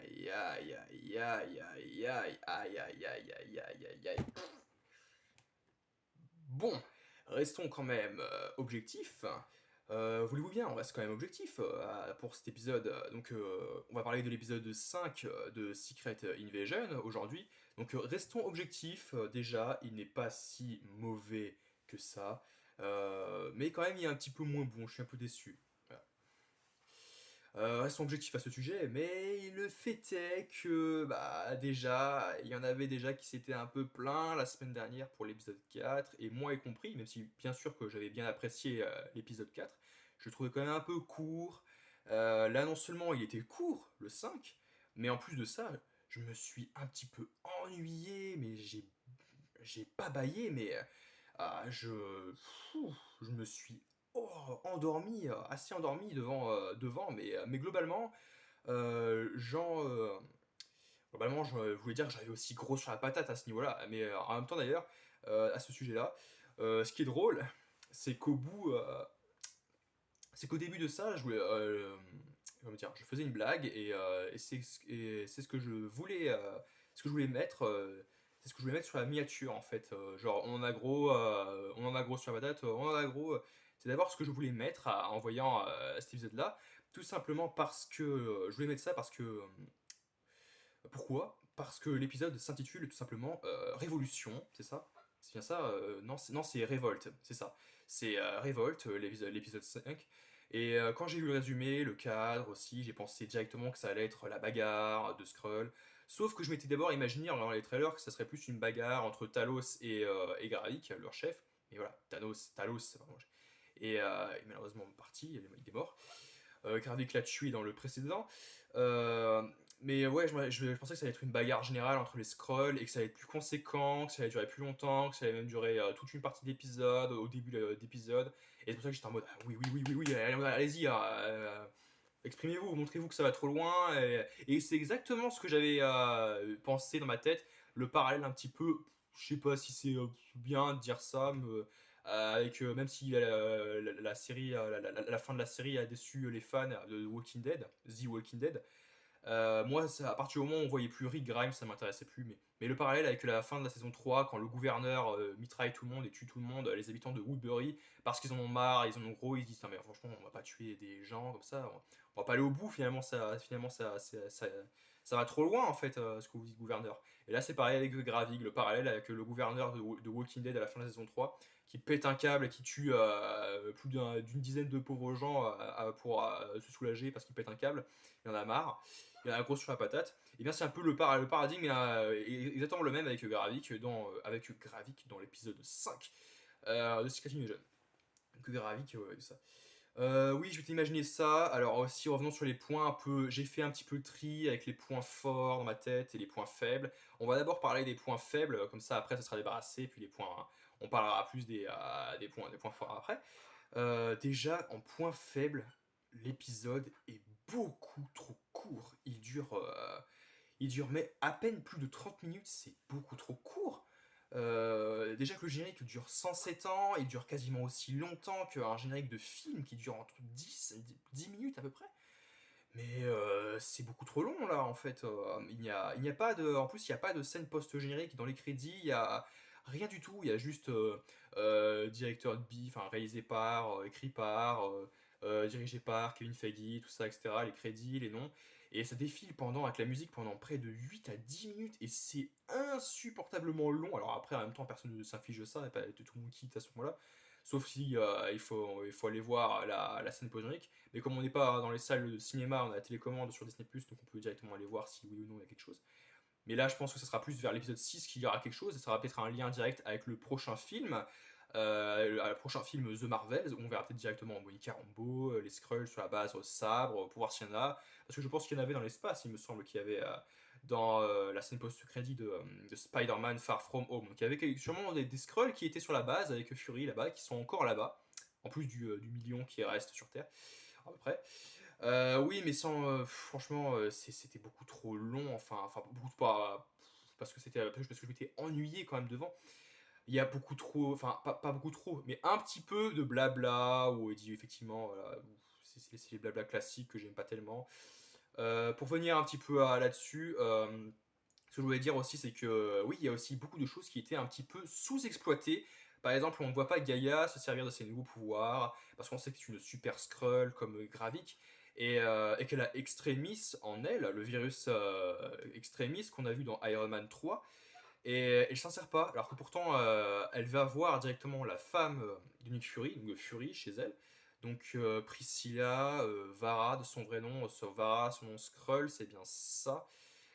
aïe, aïe, aïe, aïe, aïe, aïe, aïe, aïe, aïe, aïe, aïe, aïe, aïe. Bon, restons quand même objectifs. Voulez-vous bien, on reste quand même objectif pour cet épisode. On va parler de l'épisode 5 de Secret Invasion aujourd'hui. Donc, restons objectifs. Déjà, il n'est pas si mauvais que ça. Mais quand même, il est un petit peu moins bon. Je suis un peu déçu. Voilà. Restons objectifs à ce sujet, mais le fait est que, bah, déjà, il y en avait déjà qui s'étaient un peu plaints la semaine dernière pour l'épisode 4, et moi y compris, même si bien sûr que j'avais bien apprécié l'épisode 4, je le trouvais quand même un peu court. Là, non seulement il était court, le 5, mais en plus de ça, je me suis un petit peu ennuyé, mais j'ai pas bâillé, mais je me suis endormi, assez endormi devant, mais globalement, je voulais dire que j'avais aussi gros sur la patate à ce niveau-là, mais en même temps d'ailleurs, à ce sujet-là, ce qui est drôle, c'est qu'au bout, c'est qu'au début de ça, comment dire, je faisais une blague et c'est ce que je voulais, mettre. C'est ce que je voulais mettre sur la miniature en fait. Genre on en a gros sur la patate, on en a gros. C'est d'abord ce que je voulais mettre en voyant cet épisode-là, tout simplement parce que je voulais mettre ça parce que pourquoi? Parce que l'épisode s'intitule tout simplement Révolution, c'est ça? C'est bien ça? Non, c'est Révolte, c'est ça. C'est Révolte, l'épisode 5. Et quand j'ai lu le résumé, le cadre aussi, j'ai pensé directement que ça allait être la bagarre de Skrull. Sauf que je m'étais d'abord imaginé en regardant les trailers que ça serait plus une bagarre entre Talos et Gravik, leur chef. Mais voilà, Talos, c'est vraiment. Et malheureusement parti, il est mort. Gravik l'a tué dans le précédent. Euh, mais ouais, je pensais que ça allait être une bagarre générale entre les scrolls et que ça allait être plus conséquent, que ça allait durer plus longtemps, que ça allait même durer toute une partie d'épisode, au début d'épisode. Et c'est pour ça que j'étais en mode oui, oui, oui, oui, oui, allez-y, exprimez-vous, montrez-vous que ça va trop loin. Et c'est exactement ce que j'avais pensé dans ma tête. Le parallèle un petit peu, je sais pas si c'est bien de dire ça, avec même si la série, la fin de la série a déçu les fans de Walking Dead, The Walking Dead. Moi, à partir du moment où on voyait plus Rick Grimes, ça m'intéressait plus. Mais le parallèle avec la fin de la saison 3, quand le gouverneur mitraille tout le monde et tue tout le monde, les habitants de Woodbury, parce qu'ils en ont marre, ils en ont gros, ils se disent non, mais franchement, on va pas tuer des gens comme ça, on va pas aller au bout, ça va trop loin en fait, ce que vous dites, gouverneur. Et là, c'est pareil avec Gravig, le parallèle avec le gouverneur de Walking Dead à la fin de la saison 3, qui pète un câble et qui tue plus d'une dizaine de pauvres gens pour se soulager parce qu'il pète un câble, il en a marre, il y en a gros sur la patate. Et bien c'est un peu le paradigme exactement le même avec Gravik dans l'épisode 5 de Secret Invasion. Que Gravik, ouais, ça. Oui, je vais t'imaginer ça. Alors aussi, revenons sur les points un peu. J'ai fait un petit peu le tri avec les points forts dans ma tête et les points faibles. On va d'abord parler des points faibles, comme ça après ça sera débarrassé. Puis les points, hein, on parlera plus des points forts après. Déjà, en point faible, l'épisode est beaucoup trop court. Il dure mais à peine plus de 30 minutes, c'est beaucoup trop court. Déjà que le générique dure 107 ans, il dure quasiment aussi longtemps qu'un générique de film qui dure entre 10 minutes à peu près. Mais c'est beaucoup trop long là en fait. Il n'y a pas de, en plus il n'y a pas de scène post-générique dans les crédits. Il y a rien du tout. Il y a juste directeur de bif, enfin réalisé par, écrit par, dirigé par Kevin Feige, tout ça, etc. Les crédits, les noms. Et ça défile avec la musique pendant près de 8 à 10 minutes et c'est insupportablement long. Alors après, en même temps, personne ne s'inflige ça, et pas tout le monde quitte à ce moment-là. Sauf si il faut aller voir la scène post-générique. Mais comme on n'est pas dans les salles de cinéma, on a la télécommande sur Disney+, donc on peut directement aller voir si oui ou non il y a quelque chose. Mais là, je pense que ça sera plus vers l'épisode 6 qu'il y aura quelque chose, et ça sera peut-être un lien direct avec le prochain film, le prochain film The Marvels, où on verra peut-être directement Monica Rambeau, les Skrulls sur la base sabre, pour voir s'il y en a. Parce que je pense qu'il y en avait dans l'espace, il me semble qu'il y avait dans la scène post-crédit de Spider-Man Far From Home. Donc il y avait sûrement des Skrulls qui étaient sur la base avec Fury là-bas, qui sont encore là-bas, en plus du million qui reste sur Terre, à peu près. Oui, mais franchement, c'était beaucoup trop long. Enfin beaucoup pas. Parce que parce que je m'étais ennuyé quand même devant. Il y a beaucoup trop. Enfin, pas beaucoup trop, mais un petit peu de blabla où il dit effectivement. Voilà, c'est les blabla classiques que j'aime pas tellement. Pour venir un petit peu là-dessus, ce que je voulais dire aussi, c'est que oui, il y a aussi beaucoup de choses qui étaient un petit peu sous-exploitées. Par exemple, on ne voit pas Gaïa se servir de ses nouveaux pouvoirs, parce qu'on sait que c'est une super Skrull comme Gravik, et qu'elle a Extremis en elle, le virus Extremis qu'on a vu dans Iron Man 3, et elle s'en sert pas, alors que pourtant elle va voir directement la femme de Nick Fury, donc Fury chez elle, donc Priscilla, Vara de son vrai nom, Vara, son nom Skrull, c'est bien ça.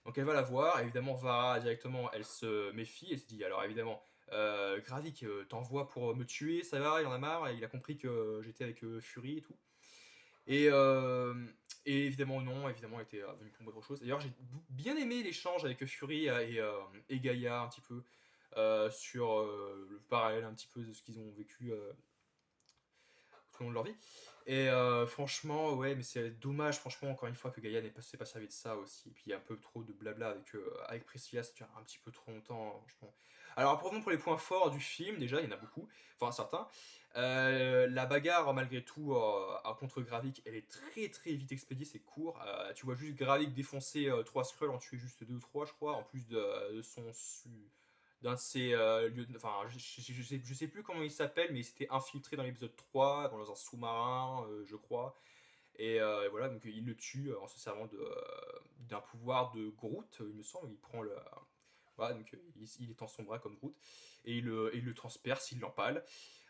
Donc elle va la voir, évidemment Vara directement elle se méfie, elle se dit alors évidemment Gravik t'envoie pour me tuer, ça va, il en a marre, il a compris que j'étais avec Fury et tout. Et, euh, et évidemment non, évidemment elle était venue pour autre chose. D'ailleurs j'ai bien aimé l'échange avec Fury et Gaïa un petit peu sur le parallèle un petit peu de ce qu'ils ont vécu tout au long de leur vie. Et franchement, ouais, mais c'est dommage, franchement, encore une fois, que Gaïa s'est pas servi de ça aussi. Et puis il y a un peu trop de blabla avec Priscilla, ça dure un petit peu trop longtemps, franchement. Alors, pour les points forts du film, déjà, il y en a beaucoup, enfin certains. La bagarre, malgré tout, contre Gravik, elle est très très vite expédiée, c'est court. Tu vois juste Gravik défoncer 3 Skrulls, en tuer juste 2 ou 3, je crois, en plus de son d'un de ces lieux de, enfin je sais plus comment il s'appelle, mais il s'était infiltré dans l'épisode 3 dans un sous-marin je crois, et voilà, donc il le tue en se servant d'un pouvoir de Groot, il me semble. Il prend le, voilà, donc il étend son bras comme Groot et il le transperce, il l'empale.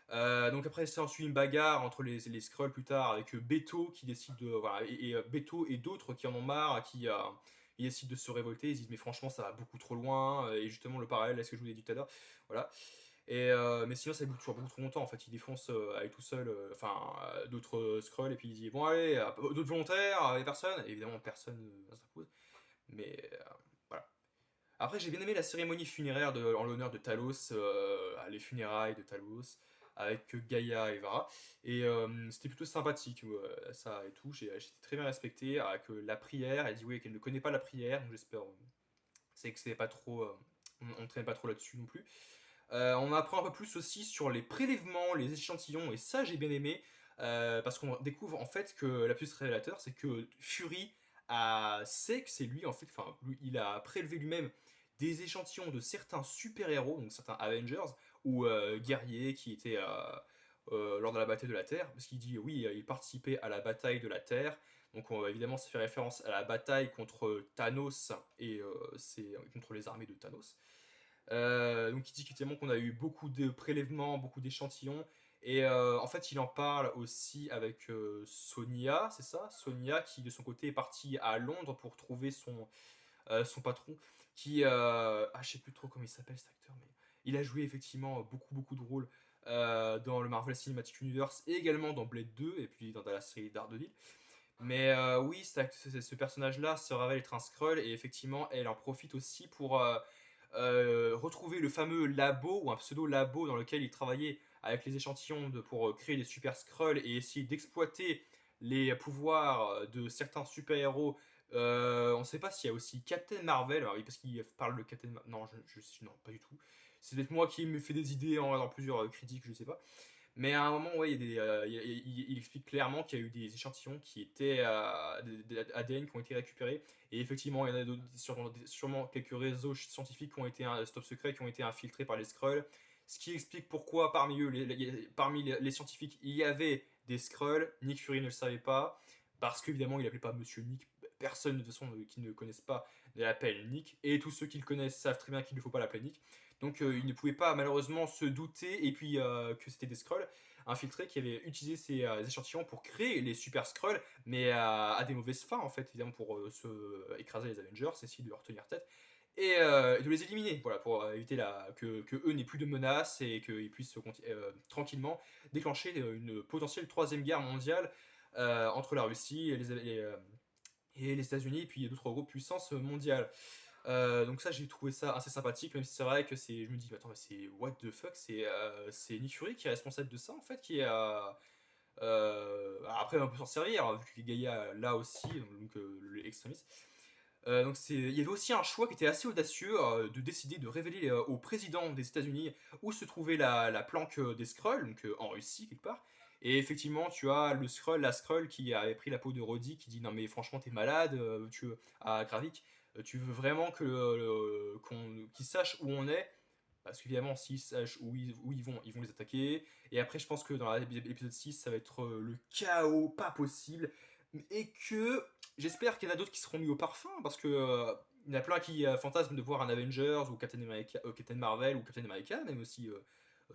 Donc après, ça ensuit une bagarre entre les Skrulls plus tard avec Beto qui décide de. Voilà, Beto et d'autres qui en ont marre, qui ils décident de se révolter. Ils se disent, mais franchement, ça va beaucoup trop loin. Et justement, le parallèle à ce que je vous ai dit tout à l'heure. Voilà. Mais sinon, ça dure toujours beaucoup trop longtemps. En fait, il défonce avec tout seul d'autres Skrulls. Et puis il dit, bon, allez, d'autres volontaires, les personnes. Et évidemment, personne ne s'impose. Mais voilà. Après, j'ai bien aimé la cérémonie funéraire en l'honneur de Talos, les funérailles de Talos, avec Gaïa et Vara. Et c'était plutôt sympathique, ça et tout. J'étais très bien respecté. Avec la prière, elle dit oui, qu'elle ne connaît pas la prière, donc j'espère c'est que c'est pas trop. On ne traîne pas trop là-dessus non plus. On apprend un peu plus aussi sur les prélèvements, les échantillons, et ça j'ai bien aimé, parce qu'on découvre en fait que la plus révélateur, c'est que Fury sait que c'est lui en fait, enfin il a prélevé lui-même des échantillons de certains super-héros, donc certains Avengers ou guerriers qui étaient lors de la bataille de la Terre, parce qu'il dit oui, il participait à la bataille de la Terre. Donc évidemment, ça fait référence à la bataille contre Thanos et c'est contre les armées de Thanos. Donc il dit effectivement qu'on a eu beaucoup de prélèvements, beaucoup d'échantillons. Et en fait, il en parle aussi avec Sonia, c'est ça, Sonia qui de son côté est partie à Londres pour trouver son patron, qui... je sais plus trop comment il s'appelle cet acteur, mais il a joué effectivement beaucoup de rôles dans le Marvel Cinematic Universe et également dans Blade 2 et puis dans la série Daredevil. Mais oui, ce personnage-là se révèle être un Skrull et effectivement, elle en profite aussi pour retrouver le fameux labo ou un pseudo-labo dans lequel il travaillait avec les échantillons pour créer des super Skrulls et essayer d'exploiter les pouvoirs de certains super-héros. On ne sait pas s'il y a aussi Captain Marvel, alors oui, parce qu'il parle de Captain Marvel. Non, non, pas du tout. C'est peut-être moi qui me fais des idées dans plusieurs critiques, je sais pas. Mais à un moment, ouais, il explique clairement qu'il y a eu des échantillons qui étaient des ADN qui ont été récupérés. Et effectivement, il y en a d'autres, sûrement quelques réseaux scientifiques qui ont été stop secret, qui ont été infiltrés par les Skrulls. Ce qui explique pourquoi parmi eux, parmi les scientifiques, il y avait des Skrulls. Nick Fury ne le savait pas. Parce qu'évidemment, il n'appelait pas Monsieur Nick. Personne de toute façon qui ne le connaisse pas ne l'appelle Nick. Et tous ceux qui le connaissent savent très bien qu'il ne faut pas l'appeler Nick. Donc il ne pouvait pas malheureusement se douter et puis que c'était des Skrulls infiltrés qui avaient utilisé ces échantillons pour créer les Super Skrulls, mais à des mauvaises fins en fait, évidemment pour écraser les Avengers, essayer de leur tenir tête et de les éliminer, voilà, pour éviter que eux n'aient plus de menaces et qu'ils puissent tranquillement déclencher une potentielle troisième guerre mondiale entre la Russie et les États-Unis et puis d'autres grosses puissances mondiales. Donc ça j'ai trouvé ça assez sympathique, même si c'est vrai que je me dis attends mais c'est what the fuck, c'est Nick Fury qui est responsable de ça en fait, qui est après on peut s'en servir vu que Gaïa là aussi, donc l'extrémiste. Donc il y avait aussi un choix qui était assez audacieux de décider de révéler au président des États-Unis où se trouvait la planque des Skrulls, donc en Russie quelque part. Et effectivement, tu as la Skrull qui avait pris la peau de Rhodey qui dit non mais franchement t'es malade, à Gravik, tu veux vraiment qu'ils sachent où on est, parce qu'évidemment s'ils sachent où ils vont les attaquer. Et après je pense que dans l'épisode 6 ça va être le chaos pas possible, et que j'espère qu'il y en a d'autres qui seront mis au parfum, parce que il y en a plein qui fantasment de voir un Avengers ou Captain Marvel ou Captain America, même aussi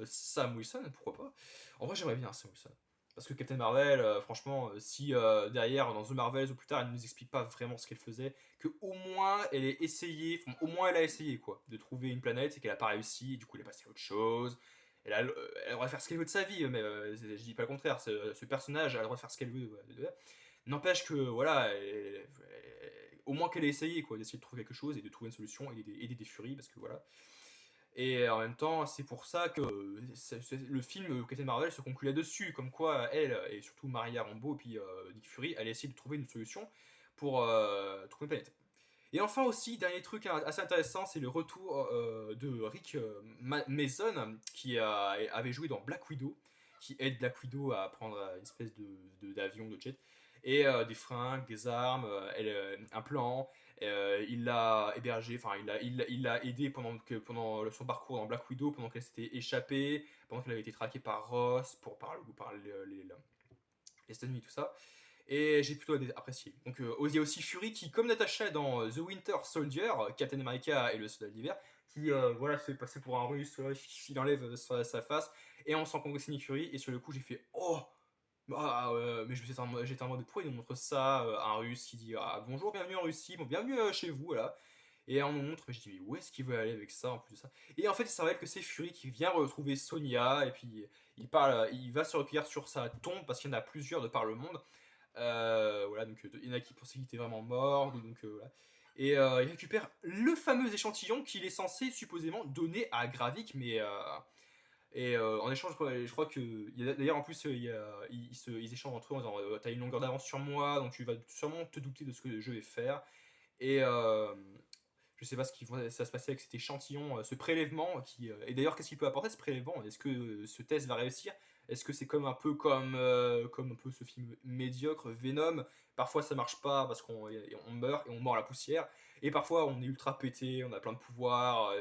Sam Wilson, pourquoi pas. En vrai, j'aimerais bien Sam Wilson. Parce que Captain Marvel, franchement, si derrière, dans The Marvels ou plus tard, elle ne nous explique pas vraiment ce qu'elle faisait, que au moins elle ait essayé, au moins elle a essayé, quoi, de trouver une planète et qu'elle a pas réussi, du coup elle est passée à autre chose. Elle aurait faire ce qu'elle veut de sa vie, mais je dis pas le contraire, ce personnage a le droit de faire ce qu'elle veut. N'empêche que, voilà, au moins qu'elle ait essayé, quoi, d'essayer de trouver quelque chose et de trouver une solution et d'aider des furies, parce que voilà. Et en même temps, c'est pour ça que le film Captain Marvel se conclut là-dessus, comme quoi elle, et surtout Maria Rambeau et puis Nick Fury, allaient essayer de trouver une solution pour trouver une planète. Et enfin aussi, dernier truc assez intéressant, c'est le retour de Rick Mason, qui avait joué dans Black Widow, qui aide Black Widow à prendre une espèce d'avion, de jet, et des fringues, des armes, un plan. Il l'a hébergé, enfin il l'a aidé pendant son parcours dans Black Widow, pendant qu'elle s'était échappée, pendant qu'elle avait été traquée par Ross, par les États-Unis, tout ça. Et j'ai plutôt apprécié. Donc il y a aussi Fury qui, comme Natasha dans The Winter Soldier, Captain America et le Soldat d'hiver, qui voilà, se fait passer pour un russe, il enlève sa face, et on sent qu'on c'est Nick Fury, et sur le coup j'ai fait oh, mais j'étais en mode pourquoi ils nous montrent ça, un russe qui dit ah, bonjour, bienvenue en Russie, bon, bienvenue chez vous, voilà. Et on nous montre, mais je dis mais où est-ce qu'il veut aller avec ça en plus de ça. Et en fait, il se révèle que c'est Fury qui vient retrouver Sonia, et puis il va se recueillir sur sa tombe parce qu'il y en a plusieurs de par le monde. Voilà, donc il y en a qui pensaient qu'il était vraiment mort, donc voilà. Et il récupère le fameux échantillon qu'il est censé supposément donner à Gravik, mais en échange, je crois que d'ailleurs en plus ils échangent entre eux en disant t'as une longueur d'avance sur moi, donc tu vas sûrement te douter de ce que je vais faire. Et je sais pas ce qui va se passer avec cet échantillon, ce prélèvement et d'ailleurs qu'est-ce qu'il peut apporter ce prélèvement. Est-ce que ce test va réussir? Est-ce que c'est comme un peu comme un peu ce film médiocre Venom? Parfois ça marche pas parce qu'on meurt et on mord la poussière, et parfois on est ultra pété, on a plein de pouvoirs,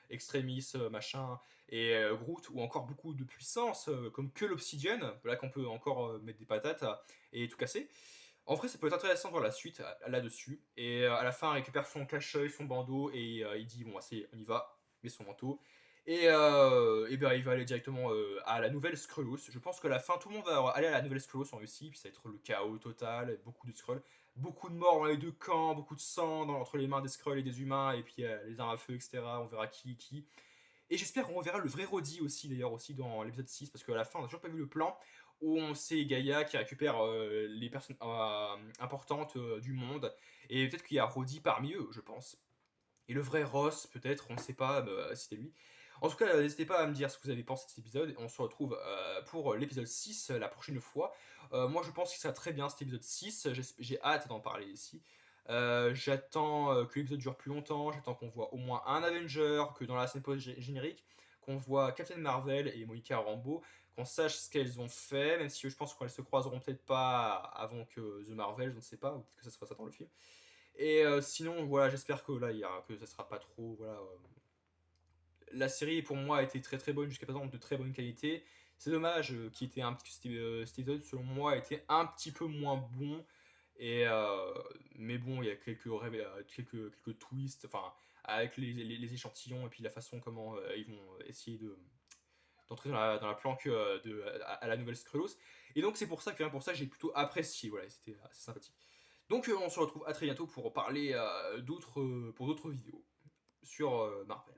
extrémis, machin, et Groot, ou encore beaucoup de puissance, comme que l'obsidienne, là qu'on peut encore mettre des patates et tout casser. En vrai, ça peut être intéressant de voir la suite là-dessus. Et à la fin, il récupère son cache-œil, son bandeau, et il dit bon, c'est, on y va, met son manteau. Et ben, il va aller directement à la nouvelle Skrullos. Je pense que la fin, tout le monde va aller à la nouvelle Skrullos en Russie, puis ça va être le chaos total, beaucoup de Skrulls, beaucoup de morts dans les deux camps, beaucoup de sang entre les mains des Skrulls et des humains, et puis les armes à feu, etc. On verra qui est qui. Et j'espère qu'on reverra le vrai Roddy aussi, d'ailleurs, aussi dans l'épisode 6, parce qu'à la fin, on n'a toujours pas vu le plan où on sait Gaïa qui récupère les personnes importantes du monde, et peut-être qu'il y a Roddy parmi eux, je pense. Et le vrai Ross, peut-être, on ne sait pas si c'était lui. En tout cas, n'hésitez pas à me dire ce que vous avez pensé de cet épisode, et on se retrouve pour l'épisode 6 la prochaine fois. Moi, je pense qu'il sera très bien cet épisode 6, j'ai hâte d'en parler ici. J'attends que l'épisode dure plus longtemps, j'attends qu'on voit au moins un Avenger, que dans la scène post-générique, qu'on voit Captain Marvel et Monica Rambeau, qu'on sache ce qu'elles ont fait, même si je pense qu'elles se croiseront peut-être pas avant que The Marvel, je ne sais pas, ou peut-être que ça sera ça dans le film. Et sinon, voilà, j'espère que là, que ça sera pas trop, voilà. La série pour moi a été très très bonne jusqu'à présent, de très bonne qualité. C'est dommage cet épisode, selon moi, était un petit peu moins bon. Et mais bon, il y a quelques twists, enfin, avec les échantillons et puis la façon comment ils vont essayer d'entrer dans la planque à la nouvelle Skrullos. Et donc c'est pour ça que rien pour ça j'ai plutôt apprécié, voilà, c'était assez sympathique. Donc on se retrouve à très bientôt pour parler pour d'autres vidéos sur Marvel.